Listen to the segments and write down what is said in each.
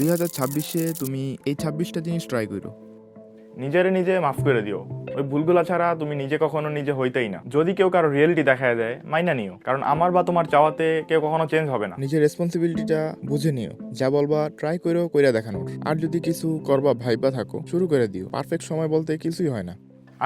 2026-এ তুমি এই 26টা জিনিস ট্রাই করো। নিজেরে নিজে মাফ করে দিও। ওই ভুলগুলা ছাড়া তুমি নিজে কখনো নিজে হইতেই না। যদি কেউ কারো রিয়েলিটি দেখায় দেয়, মাইনা নিও, কারণ আমার বা তোমার চাওয়াতে কেউ কখনো চেঞ্জ হবে না। নিজের রেসপন্সিবিলিটিটা বুঝে নিও, যা বলবা ট্রাই করো কইরা দেখানোর। আর যদি কিছু করবা ভাইবা থাকো, শুরু করে দিও। পারফেক্ট সময় বলতে কিছুই হয় না।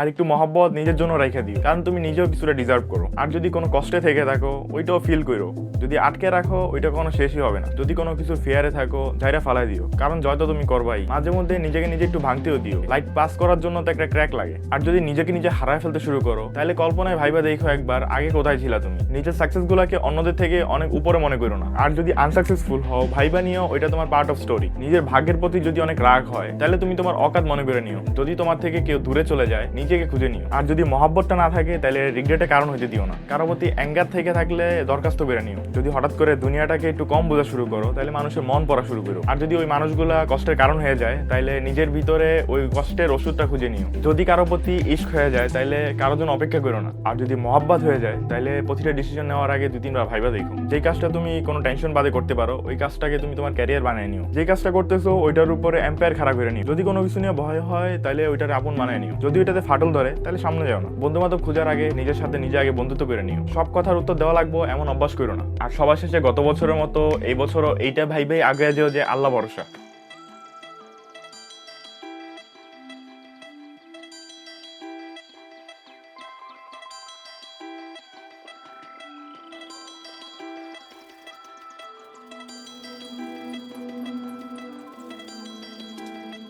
আর একটু মহব্বত নিজের জন্য রেখে দিও, কারণ তুমি নিজেও কিছুটা ডিজার্ভ করো। আর যদি কোনো কষ্টে থেকে থাকো, ওইটাও ফিল করো। যদি আটকে রাখো, ওইটা কোনো শেষই হবে না। যদি কোনো কিছু ফেয়ারে থাকো, ঝাইরা ফালাই দিও, কারণ জয় তো তুমি করবাই। মাঝে মধ্যে নিজেকে নিজে একটু ভাঙতেও দিও। লাইট পাস করার জন্য তো একটা ক্র্যাক লাগে। আর যদি নিজেকে নিজে হারায় ফেলতে শুরু করো, তাহলে কল্পনায় ভাইবা দেখো একবার আগে কোথায় ছিলা তুমি। নিজের সাকসেস গুলাকে অন্যদের থেকে অনেক উপরে মনে করো না। আর যদি আনসাকসেসফুল হও, ভাইবা নিও, ওইটা তোমার পার্ট অফ স্টোরি। নিজের ভাগ্যের প্রতি যদি অনেক রাগ হয়, তাহলে তুমি তোমার অকাত মনে করে নিও। যদি তোমার থেকে কেউ দূরে চলে যায়, নিজেকে খুঁজে নিও। আর যদি মহব্বতটা না থাকে, তাহলে রিগ্রেটের কারণ হইতে দিও না। কারো প্রতি অ্যাঙ্গার থেকে থাকলে দরখাস্ত করে নিও। যদি হঠাৎ করে দুনিয়াটাকে একটু কম বোঝা শুরু করো, তাহলে মানুষের মন পড়া শুরু করো। আর যদি ওই মানুষগুলা কষ্টের কারণ হয়ে যায়, তাহলে নিজের ভিতরে ওই কষ্টের ওষুধটা খুঁজে নিও। যদি কারো প্রতি ইশক হয়ে যায়, তাহলে কারোর জন্য অপেক্ষা করো না। আর যদি মহব্বত হয়ে যায়, তাহলে প্রতিটা ডিসিশন নেওয়ার আগে 2-3বার ভাইবা দেখো। যেই কাজটা তুমি কোনো টেনশন বাদে করতে পারো, ওই কাজটাকে তুমি তোমার ক্যারিয়ার বানিয়ে নিও। যে কাজটা করতেছো, ওইটার উপরে এম্পায়ার খারাপ করে নিও। যদি কোনো কিছু নিয়ে ভয় হয়, তাহলে ওইটার আপন বানিয়ে নিও। যদি ওইটাতে ফাটল ধরে, তাহলে সামনে যাও না। বন্ধু বান্ধব খোঁজার আগে নিজের সাথে নিজে আগে বন্ধুত্ব করে নিও। সব কথার উত্তর দেওয়া লাগবো এমন অভ্যাস করো না। আর সবার শেষে গত বছরের মতো এই বছরও এইটা ভাইবেই আগে যেও যে আল্লাহ ভরসা।